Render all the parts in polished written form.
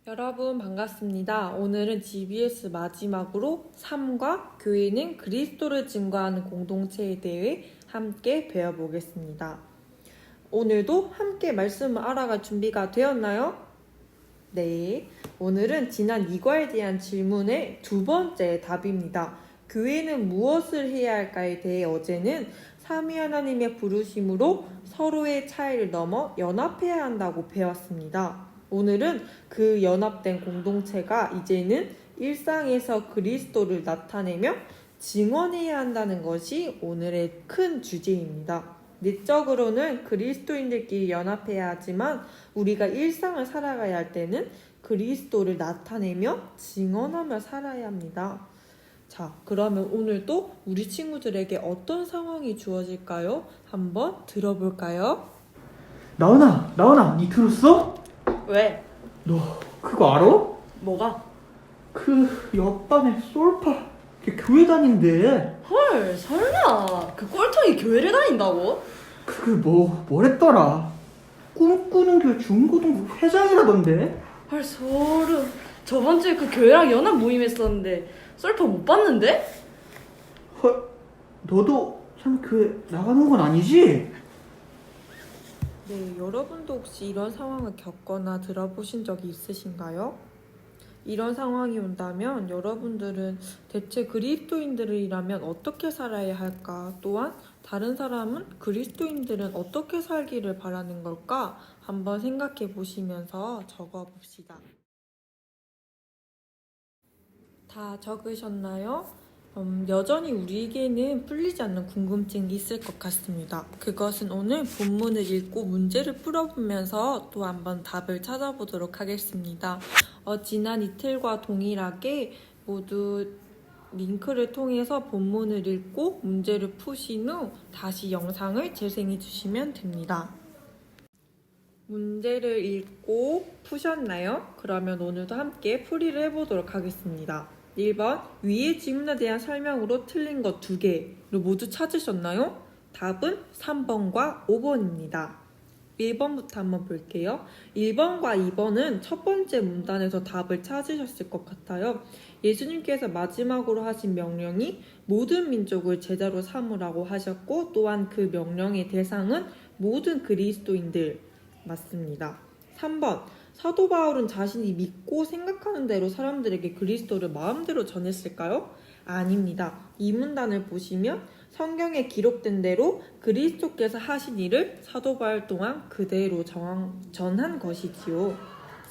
여러분 반갑습니다. 오늘은 GBS 마지막으로 삶과 교회는 그리스도를 증거하는 공동체에 대해 함께 배워보겠습니다. 오늘도 함께 말씀을 알아갈 준비가 되었나요? 네, 오늘은 지난 이과에 대한 질문의 두 번째 답입니다. 교회는 무엇을 해야 할까에 대해 어제는 삼위 하나님의 부르심으로 서로의 차이를 넘어 연합해야 한다고 배웠습니다. 오늘은 그 연합된 공동체가 이제는 일상에서 그리스도를 나타내며 증언해야 한다는 것이 오늘의 큰 주제입니다. 내적으로는 그리스도인들끼리 연합해야 하지만 우리가 일상을 살아가야 할 때는 그리스도를 나타내며 증언하며 살아야 합니다. 자, 그러면 오늘도 우리 친구들에게 어떤 상황이 주어질까요? 한번 들어볼까요? 나은아, 니 들었어? 왜? 너 그거 알아? 뭐가? 그 옆반에 솔파 걔 교회 다닌대. 헐, 설마 그 꼴통이 교회를 다닌다고? 뭐랬더라? 꿈꾸는 교회 중고등부 회장이라던데. 헐, 소름. 저번 주에 그 교회랑 연합 모임 했었는데 썰파 못 봤는데? 헐, 너도 설마 교회 나가는 건 아니지? 네, 여러분도 혹시 이런 상황을 겪거나 들어보신 적이 있으신가요? 이런 상황이 온다면 여러분들은 대체 그리스도인들이라면 어떻게 살아야 할까? 또한 다른 사람은 그리스도인들은 어떻게 살기를 바라는 걸까? 한번 생각해 보시면서 적어 봅시다. 다 적으셨나요? 여전히 우리에게는 풀리지 않는 궁금증이 있을 것 같습니다. 그것은 오늘 본문을 읽고 문제를 풀어보면서 또 한번 답을 찾아보도록 하겠습니다. 지난 이틀과 동일하게 모두 링크를 통해서 본문을 읽고 문제를 푸신 후 다시 영상을 재생해 주시면 됩니다. 문제를 읽고 푸셨나요? 그러면 오늘도 함께 풀이를 해보도록 하겠습니다. 1번, 위의 질문에 대한 설명으로 틀린 것 2개를 모두 찾으셨나요? 답은 3번과 5번입니다. 1번부터 한번 볼게요. 1번과 2번은 첫 번째 문단에서 답을 찾으셨을 것 같아요. 예수님께서 마지막으로 하신 명령이 모든 민족을 제자로 삼으라고 하셨고, 또한 그 명령의 대상은 모든 그리스도인들 맞습니다. 3번, 사도 바울은 자신이 믿고 생각하는 대로 사람들에게 그리스도를 마음대로 전했을까요? 아닙니다. 이 문단을 보시면 성경에 기록된 대로 그리스도께서 하신 일을 사도 바울 또한 그대로 전한 것이지요.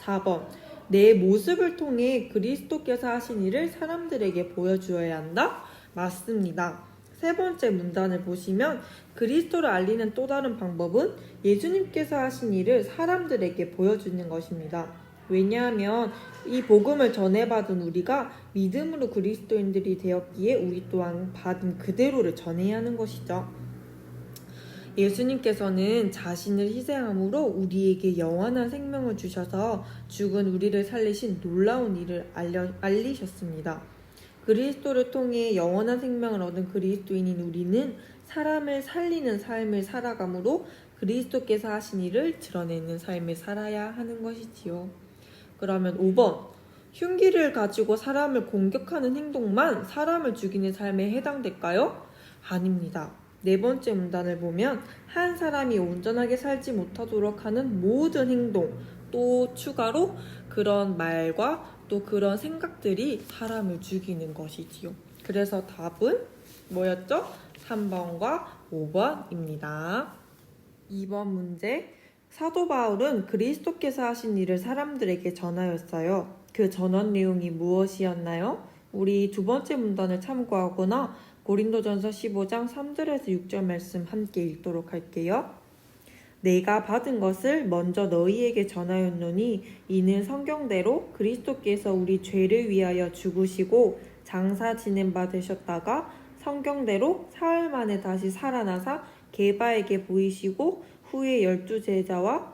4번, 내 모습을 통해 그리스도께서 하신 일을 사람들에게 보여주어야 한다? 맞습니다. 세 번째 문단을 보시면 그리스도를 알리는 또 다른 방법은 예수님께서 하신 일을 사람들에게 보여주는 것입니다. 왜냐하면 이 복음을 전해받은 우리가 믿음으로 그리스도인들이 되었기에 우리 또한 받은 그대로를 전해야 하는 것이죠. 예수님께서는 자신을 희생함으로 우리에게 영원한 생명을 주셔서 죽은 우리를 살리신 놀라운 일을 알리셨습니다. 그리스도를 통해 영원한 생명을 얻은 그리스도인인 우리는 사람을 살리는 삶을 살아가므로 그리스도께서 하신 일을 드러내는 삶을 살아야 하는 것이지요. 그러면 5번, 흉기를 가지고 사람을 공격하는 행동만 사람을 죽이는 삶에 해당될까요? 아닙니다. 네 번째 문단을 보면 한 사람이 온전하게 살지 못하도록 하는 모든 행동, 또 추가로 그런 말과 또 그런 생각들이 사람을 죽이는 것이지요. 그래서 답은 뭐였죠? 3번과 5번입니다. 2번 문제. 사도 바울은 그리스도께서 하신 일을 사람들에게 전하였어요. 그 전원 내용이 무엇이었나요? 우리 두 번째 문단을 참고하거나 고린도전서 15장 3절에서 6절 말씀 함께 읽도록 할게요. 내가 받은 것을 먼저 너희에게 전하였노니 이는 성경대로 그리스도께서 우리 죄를 위하여 죽으시고 장사 지낸 바 되셨다가 성경대로 사흘 만에 다시 살아나사 게바에게 보이시고 후에 12제자와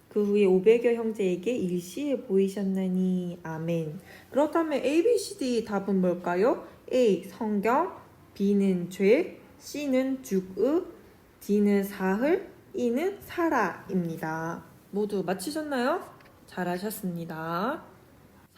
그 후에 500여 형제에게 일시에 보이셨나니 아멘. 그렇다면 A, B, C, D 답은 뭘까요? A. 성경, B는 죄, C는 죽으, D는 사흘, E는 살아입니다. 모두 맞히셨나요? 잘하셨습니다.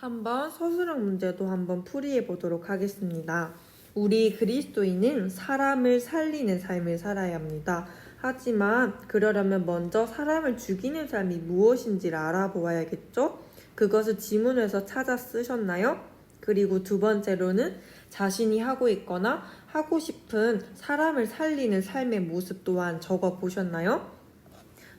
3번 서술형 문제도 한번 풀이해 보도록 하겠습니다. 우리 그리스도인은 사람을 살리는 삶을 살아야 합니다. 하지만 그러려면 먼저 사람을 죽이는 삶이 무엇인지를 알아보아야겠죠? 그것을 지문에서 찾아 쓰셨나요? 그리고 두 번째로는 자신이 하고 있거나 하고 싶은 사람을 살리는 삶의 모습 또한 적어 보셨나요?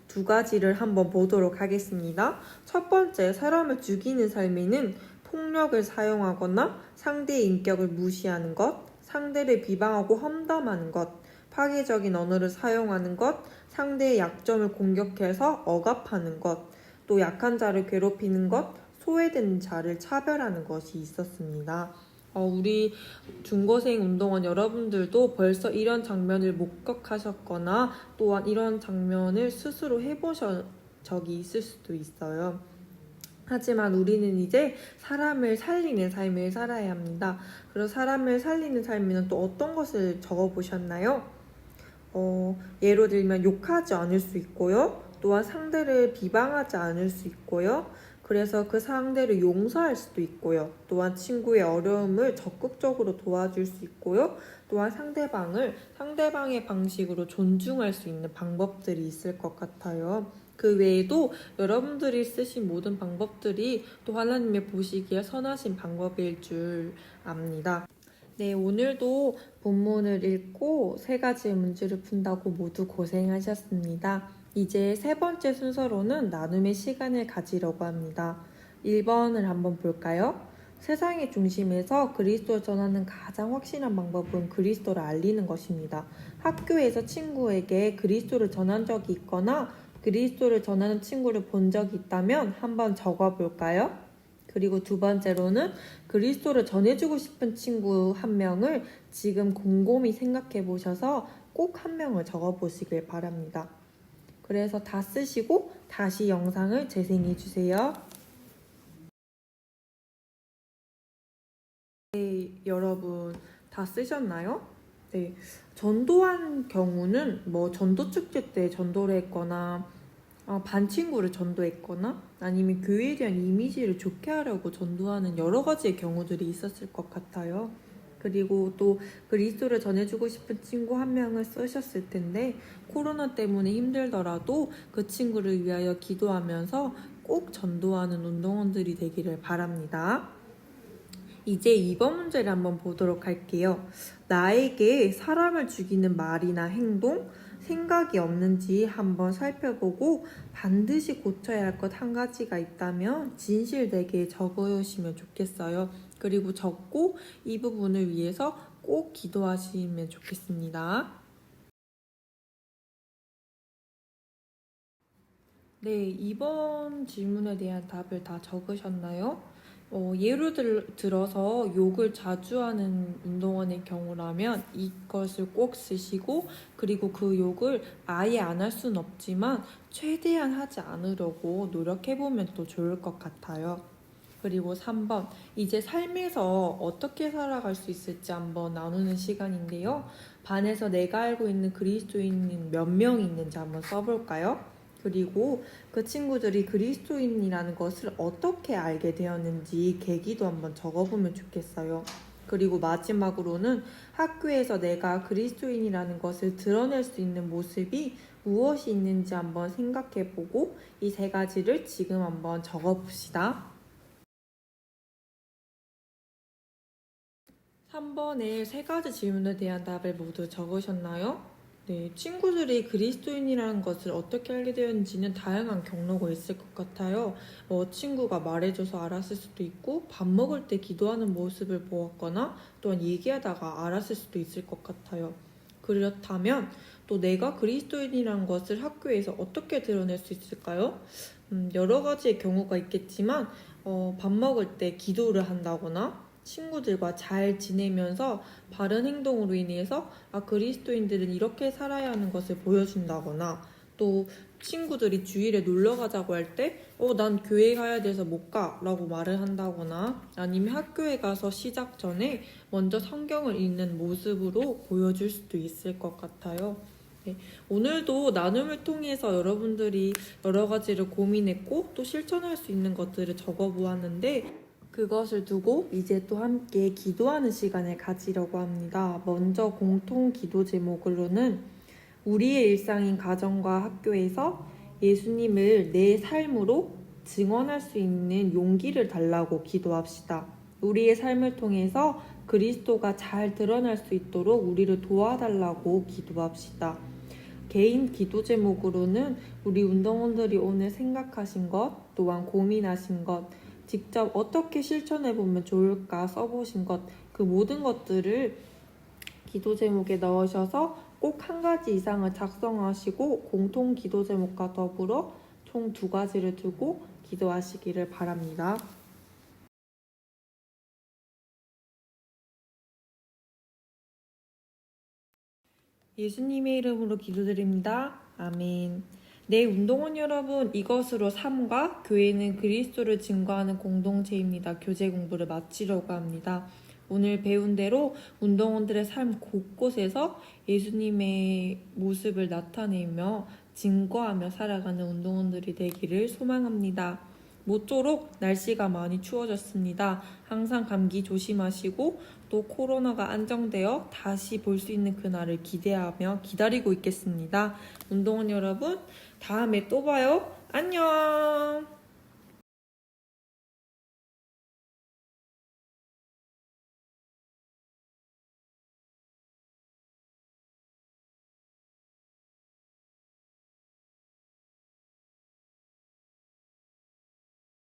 두 가지를 한번 보도록 하겠습니다. 첫 번째, 사람을 죽이는 삶에는 폭력을 사용하거나 상대의 인격을 무시하는 것, 상대를 비방하고 험담하는 것, 파괴적인 언어를 사용하는 것, 상대의 약점을 공격해서 억압하는 것, 또 약한 자를 괴롭히는 것, 소외된 자를 차별하는 것이 있었습니다. 우리 중고생 운동원 여러분들도 벌써 이런 장면을 목격하셨거나 또한 이런 장면을 스스로 해보신 적이 있을 수도 있어요. 하지만 우리는 이제 사람을 살리는 삶을 살아야 합니다. 그래서 사람을 살리는 삶에는 또 어떤 것을 적어보셨나요? 예로 들면 욕하지 않을 수 있고요. 또한 상대를 비방하지 않을 수 있고요. 그래서 그 상대를 용서할 수도 있고요. 또한 친구의 어려움을 적극적으로 도와줄 수 있고요. 또한 상대방의 방식으로 존중할 수 있는 방법들이 있을 것 같아요. 그 외에도 여러분들이 쓰신 모든 방법들이 또 하나님의 보시기에 선하신 방법일 줄 압니다. 네, 오늘도 본문을 읽고 3가지의 문제를 푼다고 모두 고생하셨습니다. 이제 3번째 순서로는 나눔의 시간을 가지려고 합니다. 1번을 한번 볼까요? 세상의 중심에서 그리스도를 전하는 가장 확실한 방법은 그리스도를 알리는 것입니다. 학교에서 친구에게 그리스도를 전한 적이 있거나 그리스도를 전하는 친구를 본 적이 있다면 한번 적어볼까요? 그리고 두 번째로는 그리스도를 전해주고 싶은 친구 한 명을 지금 곰곰이 생각해 보셔서 꼭 한 명을 적어보시길 바랍니다. 그래서 다 쓰시고 다시 영상을 재생해 주세요. 네, 여러분 다 쓰셨나요? 네, 전도한 경우는 전도 축제 때 전도를 했거나 반 친구를 전도했거나 아니면 교회에 대한 이미지를 좋게 하려고 전도하는 여러 가지의 경우들이 있었을 것 같아요. 그리고 또 그리스도를 전해주고 싶은 친구 한 명을 쓰셨을 텐데 코로나 때문에 힘들더라도 그 친구를 위하여 기도하면서 꼭 전도하는 운동원들이 되기를 바랍니다. 이제 2번 문제를 한번 보도록 할게요. 나에게 사람을 죽이는 말이나 행동, 생각이 없는지 한번 살펴보고 반드시 고쳐야 할 것 한 가지가 있다면 진실되게 적어주시면 좋겠어요. 그리고 적고 이 부분을 위해서 꼭 기도하시면 좋겠습니다. 네, 이번 질문에 대한 답을 다 적으셨나요? 예를 들어서 욕을 자주 하는 운동원의 경우라면 이것을 꼭 쓰시고 그리고 그 욕을 아예 안 할 수는 없지만 최대한 하지 않으려고 노력해보면 또 좋을 것 같아요. 그리고 3번, 이제 삶에서 어떻게 살아갈 수 있을지 한번 나누는 시간인데요. 반에서 내가 알고 있는 그리스도인은 몇 명 있는지 한번 써볼까요? 그리고 그 친구들이 그리스도인이라는 것을 어떻게 알게 되었는지 계기도 한번 적어보면 좋겠어요. 그리고 마지막으로는 학교에서 내가 그리스도인이라는 것을 드러낼 수 있는 모습이 무엇이 있는지 한번 생각해보고 이 3가지를 지금 한번 적어봅시다. 3번에 3가지 질문에 대한 답을 모두 적으셨나요? 네, 친구들이 그리스도인이라는 것을 어떻게 알게 되었는지는 다양한 경로가 있을 것 같아요. 친구가 말해줘서 알았을 수도 있고 밥 먹을 때 기도하는 모습을 보았거나 또한 얘기하다가 알았을 수도 있을 것 같아요. 그렇다면 또 내가 그리스도인이라는 것을 학교에서 어떻게 드러낼 수 있을까요? 여러 가지의 경우가 있겠지만 밥 먹을 때 기도를 한다거나 친구들과 잘 지내면서 바른 행동으로 인해서 그리스도인들은 이렇게 살아야 하는 것을 보여준다거나 또 친구들이 주일에 놀러 가자고 할 때 난 교회 가야 돼서 못 가 라고 말을 한다거나 아니면 학교에 가서 시작 전에 먼저 성경을 읽는 모습으로 보여줄 수도 있을 것 같아요. 네, 오늘도 나눔을 통해서 여러분들이 여러 가지를 고민했고 또 실천할 수 있는 것들을 적어보았는데 그것을 두고 이제 또 함께 기도하는 시간을 가지려고 합니다. 먼저 공통 기도 제목으로는 우리의 일상인 가정과 학교에서 예수님을 내 삶으로 증언할 수 있는 용기를 달라고 기도합시다. 우리의 삶을 통해서 그리스도가 잘 드러날 수 있도록 우리를 도와달라고 기도합시다. 개인 기도 제목으로는 우리 운동원들이 오늘 생각하신 것, 또한 고민하신 것, 직접 어떻게 실천해 보면 좋을까 써보신 것, 그 모든 것들을 기도 제목에 넣으셔서 꼭 한 가지 이상을 작성하시고 공통 기도 제목과 더불어 총 2가지를 두고 기도하시기를 바랍니다. 예수님의 이름으로 기도드립니다. 아멘. 네, 운동원 여러분, 이것으로 삶과 교회는 그리스도를 증거하는 공동체입니다. 교재 공부를 마치려고 합니다. 오늘 배운 대로 운동원들의 삶 곳곳에서 예수님의 모습을 나타내며 증거하며 살아가는 운동원들이 되기를 소망합니다. 모쪼록 날씨가 많이 추워졌습니다. 항상 감기 조심하시고 또 코로나가 안정되어 다시 볼 수 있는 그날을 기대하며 기다리고 있겠습니다. 운동원 여러분, 다음에 또 봐요. 안녕!